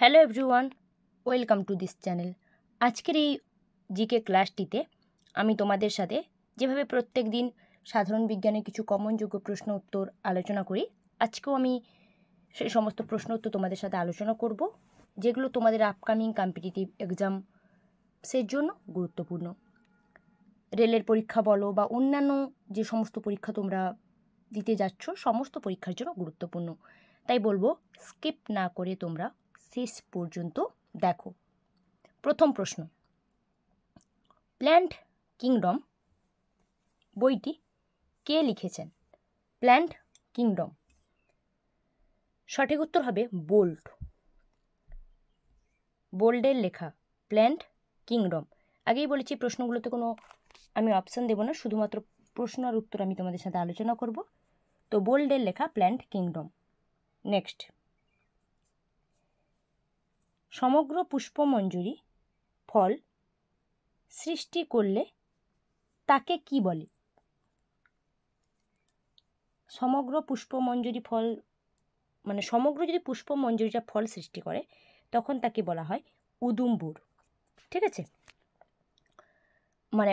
Hello everyone, welcome to this channel. আজকের এই GK ক্লাসটিতে আমি তোমাদের সাথে যেভাবে প্রত্যেক দিন সাধারণ বিজ্ঞানের কিছু কমনযোগ্য প্রশ্ন উত্তর আলোচনা করি, আজকেও আমি সেই সমস্ত প্রশ্ন উত্তর তোমাদের সাথে আলোচনা করব, যেগুলো তোমাদের আপকামিং কম্পিটিটিভ এক্সামসের জন্য গুরুত্বপূর্ণ। রেলের পরীক্ষা বলো বা অন্যান্য যে সমস্ত পরীক্ষা তোমরা দিতে যাচ্ছ, সমস্ত পরীক্ষার জন্য গুরুত্বপূর্ণ। তাই বলবো, স্কিপ না করে তোমরা শেষ পর্যন্ত দেখো। প্রথম প্রশ্ন, প্ল্যান্ট কিংডম বইটি কে লিখেছেন? প্ল্যান্ট কিংডম, সঠিক উত্তর হবে বোল্ট। বোল্ডের লেখা প্ল্যান্ট কিংডম। আগেই বলেছি প্রশ্নগুলোতে কোনো আমি অপশান দেব না, শুধুমাত্র প্রশ্ন আর উত্তর আমি তোমাদের সাথে আলোচনা করব। তো বোল্ডের লেখা প্ল্যান্ট কিংডম। নেক্সট, সমগ্র পুষ্পমঞ্জরি ফল সৃষ্টি করলে তাকে কি বলে? সমগ্র পুষ্পমঞ্জরি ফল মানে সমগ্র যদি পুষ্পমঞ্জরিটা ফল সৃষ্টি করে তখন তাকে বলা হয় উদুম্বুর। ঠিক আছে, মানে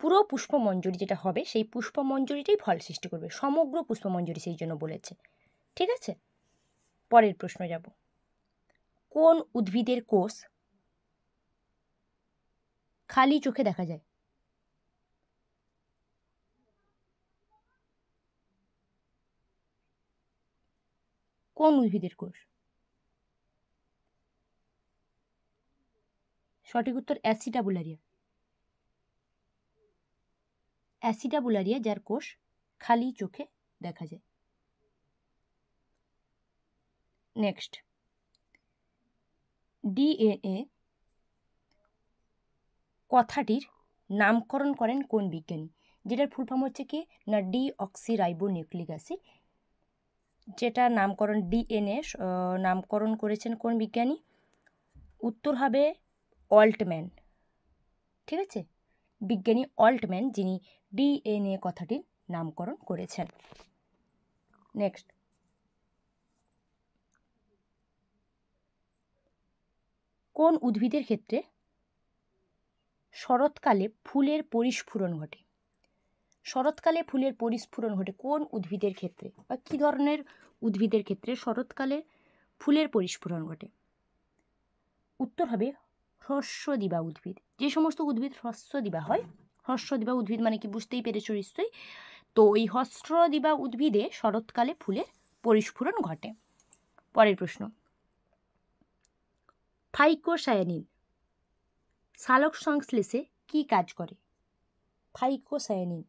পুরো পুষ্পমঞ্জরি যেটা হবে সেই পুষ্পমঞ্জরিটাই ফল সৃষ্টি করবে, সমগ্র পুষ্পমঞ্জরি সেই জন্য বলেছে। ঠিক আছে, পরের প্রশ্ন যাব। কোন উদ্ভিদের কোষ খালি চোখে দেখা যায়? কোন উদ্ভিদের কোষ? সঠিক উত্তর অ্যাসিটাবুলারিয়া। অ্যাসিটাবুলারিয়া, যার কোষ খালি চোখে দেখা যায়। নেক্সট, ডিএনএ কথাটির নামকরণ করেন কোন বিজ্ঞানী? যেটার ফুল ফর্ম হচ্ছে কি না ডিঅক্সিরাইবোনিউক্লিক অ্যাসিড, যেটা নামকরণ ডিএনএ নামকরণ করেছেন কোন বিজ্ঞানী? উত্তর হবে অল্টম্যান। ঠিক আছে, বিজ্ঞানী অল্টম্যান, যিনি ডিএনএ কথাটির নামকরণ করেছেন। নেক্সট, কোন উদ্ভিদের ক্ষেত্রে শরৎকালে ফুলের পরিস্ফুরণ ঘটে? শরৎকালে ফুলের পরিস্ফুরণ ঘটে কোন উদ্ভিদের ক্ষেত্রে, বা কী ধরনের উদ্ভিদের ক্ষেত্রে শরৎকালে ফুলের পরিস্ফুরণ ঘটে? উত্তর হবে হ্রস্বদিবা উদ্ভিদ। যে সমস্ত উদ্ভিদ হ্রস্বদিবা হয়, হ্রস্বদিবা উদ্ভিদ মানে কি বুঝতেই পেরেছো নিশ্চয়ই। তো এই হ্রস্বদিবা উদ্ভিদে শরৎকালে ফুলের পরিস্ফুরণ ঘটে। পরের প্রশ্ন, ফাইকোসায়ানিন সালোক সংশ্লেষে কি কাজ করে? ফাইকোসায়ানিন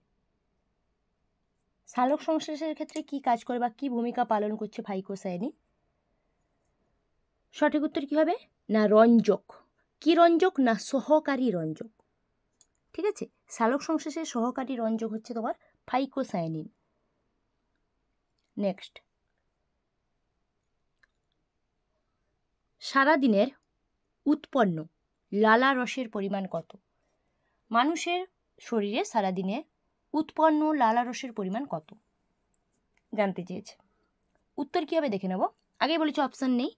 সালোক সংশ্লেষের ক্ষেত্রে কি কাজ করে বা কি ভূমিকা পালন করছে ফাইকোসায়ানিন? সঠিক উত্তর কি হবে না রঞ্জক। কি রঞ্জক? না সহকারী রঞ্জক। ঠিক আছে, সালোক সংশ্লেষের সহকারী রঞ্জক হচ্ছে তোমার ফাইকোসায়ানিন। নেক্সট, সারাদিনের উৎপন্ন লালা রসের পরিমাণ কত? মানুষের শরীরে সারাদিনে উৎপন্ন লালা রসের পরিমাণ কত জানতে চেয়েছে। উত্তর কী হবে দেখে নেব। আগেই বলেছি অপশান নেই।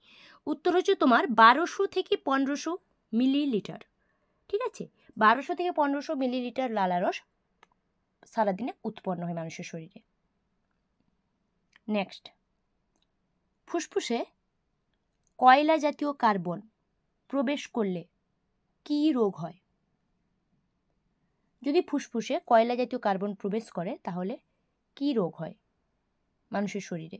উত্তর হচ্ছে তোমার 1200 থেকে 1500 মিলিলিটার। ঠিক আছে, 1200 থেকে 1500 মিলিলিটার লালা রস সারাদিনে উৎপন্ন হয় মানুষের শরীরে। নেক্সট, ফুসফুসে কয়লা জাতীয় কার্বন প্রবেশ করলে কি রোগ হয়? যদি ফুসফুসে কয়লা জাতীয় কার্বন প্রবেশ করে তাহলে কি রোগ হয় মানুষের শরীরে?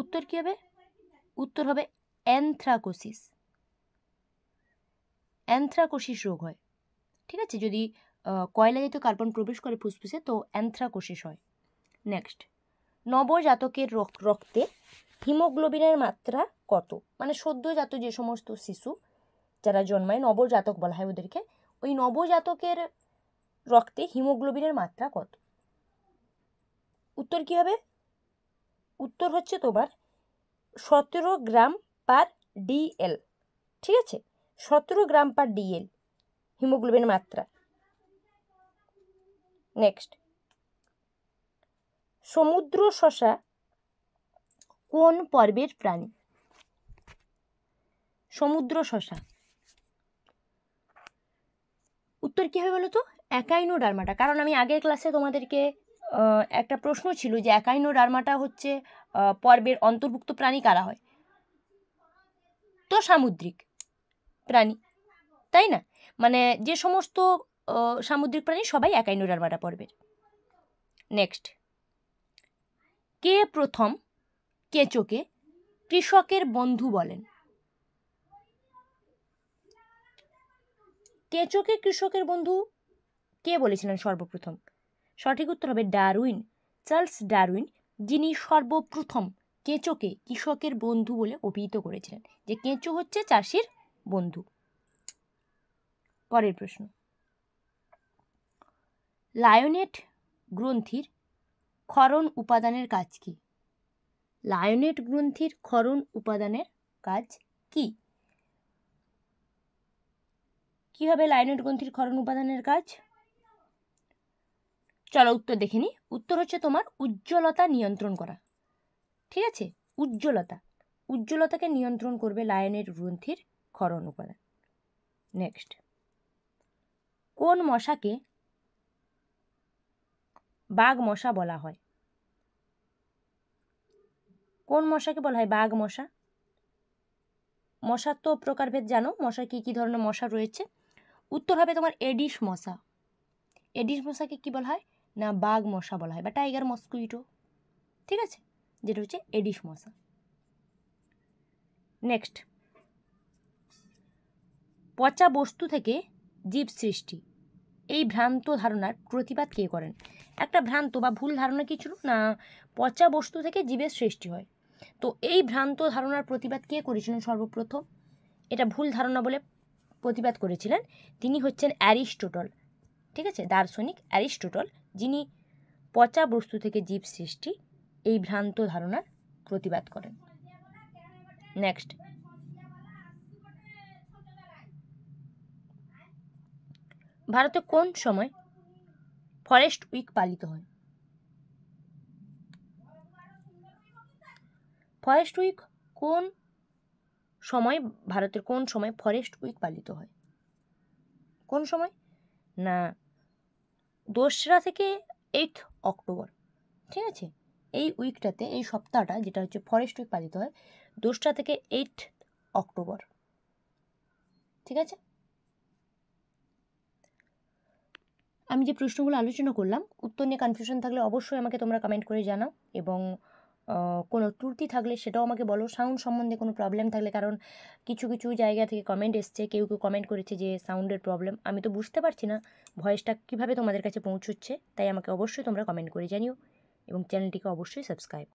উত্তর কি হবে? উত্তর হবে অ্যানথ্রাকোসিস। অ্যানথ্রাকোসিস রোগ হয়। ঠিক আছে, যদি কয়লা জাতীয় কার্বন প্রবেশ করে ফুসফুসে তো অ্যানথ্রাকোসিস হয়। নেক্সট, নবজাতকের রক্তে হিমোগ্লোবিনের মাত্রা কত? মানে সদ্যজাত যে সমস্ত শিশু যারা জন্মায়, নবজাতক বলা হয় ওদেরকে, ওই নবজাতকের রক্তে হিমোগ্লোবিনের মাত্রা কত? উত্তর কি হবে? উত্তর হচ্ছে তোমার 17 গ্রাম পার ডিএল। ঠিক আছে, 17 গ্রাম পার ডিএল হিমোগ্লোবিনের মাত্রা। নেক্সট, সমুদ্র শসা কোন পর্বের প্রাণী? সমুদ্র শসা। উত্তর কী হবে বলো তো? একাইনোডার্মাটা। কারণ আমি আগের ক্লাসে তোমাদেরকে একটা প্রশ্ন ছিল যে একাইনোডার্মাটা হচ্ছে পর্বের অন্তর্ভুক্ত প্রাণী কারা হয়? তো সামুদ্রিক প্রাণী, তাই না? মানে যে সমস্ত সামুদ্রিক প্রাণী সবাই একাইনোডার্মাটা পর্বের। নেক্সট, কে প্রথম কেঁচোকে কৃষকের বন্ধু বলেন? কেঁচোকে কৃষকের বন্ধু কে বলেছিলেন সর্বপ্রথম? সঠিক উত্তর হবে ডারউইন, চার্লস ডারউইন, যিনি সর্বপ্রথম কেঁচোকে কৃষকের বন্ধু বলে অভিহিত করেছিলেন, যে কেঁচো হচ্ছে চাষির বন্ধু। পরের প্রশ্ন, লায়নেট গ্রন্থির ক্ষরণ উপাদানের কাজ কি? লায়নেট গ্রন্থির ক্ষরণ উপাদানের কাজ কি? কি হবে লায়নেট গ্রন্থির ক্ষরণ উপাদানের কাজ? চলো উত্তর দেখে নিই। উত্তর হচ্ছে তোমার উজ্জ্বলতা নিয়ন্ত্রণ করা। ঠিক আছে, উজ্জ্বলতাকে নিয়ন্ত্রণ করবে লায়নেট গ্রন্থির ক্ষরণ উপাদান। নেক্সট, কোন মশাকে বাঘ মশা বলা হয়? কোন মশাকে বলা হয় বাঘ মশা? মশার তো প্রকারভেদ জানো, মশা কি কি ধরনের মশা রয়েছে। উত্তর হবে তোমার এডিস মশা। এডিস মশাকে কি বলা হয় না বাঘ মশা বলা হয়, বা টাইগার মস্কুইটো। ঠিক আছে, যেটা হচ্ছে এডিস মশা। নেক্সট, পচা বস্তু থেকে জীব সৃষ্টি, এই ভ্রান্ত ধারণার প্রতিবাদ কে করেন? একটা ভ্রান্ত বা ভুল ধারণা কি ছিল না পচা বস্তু থেকে জীবের সৃষ্টি হয়। তো এই ভ্রান্ত ধারণার প্রতিবাদ কে করেছিলেন সর্বপ্রথম? এটা ভুল ধারণা বলে প্রতিবাদ করেছিলেন, তিনি হচ্ছেন অ্যারিস্টটল। ঠিক আছে, দার্শনিক অ্যারিস্টটল, যিনি পচা বস্তু থেকে জীব সৃষ্টি এই ভ্রান্ত ধারণার প্রতিবাদ করেন। নেক্সট, ভারতে কোন সময় ফরেস্ট উইক পালিত হয়? ফরেস্ট উইক কোন সময়, ভারতের কোন সময় ফরেস্ট উইক পালিত হয়? কোন সময় না 2রা থেকে 8 অক্টোবর। ঠিক আছে, এই উইকটাতে, এই সপ্তাহটা যেটা হচ্ছে ফরেস্ট উইক পালিত হয় 2রা থেকে 8 অক্টোবর। ঠিক আছে, আমি যে প্রশ্নগুলো আলোচনা করলাম উত্তর নিয়ে কনফিউশন থাকলে অবশ্যই আমাকে তোমরা কমেন্ট করে জানাও, এবং কোনো ত্রুটি থাকলে সেটাও আমাকে বলো। সাউন্ড সম্বন্ধে কোনো প্রবলেম থাকলে, কারণ কিছু কিছু জায়গা থেকে কমেন্ট এসছে, কেউ কেউ কমেন্ট করেছে যে সাউন্ডের প্রবলেম, আমি তো বুঝতে পারছি না ভয়েসটা কীভাবে তোমাদের কাছে পৌঁছচ্ছে, তাই আমাকে অবশ্যই তোমরা কমেন্ট করে জানিও, এবং চ্যানেলটিকে অবশ্যই সাবস্ক্রাইব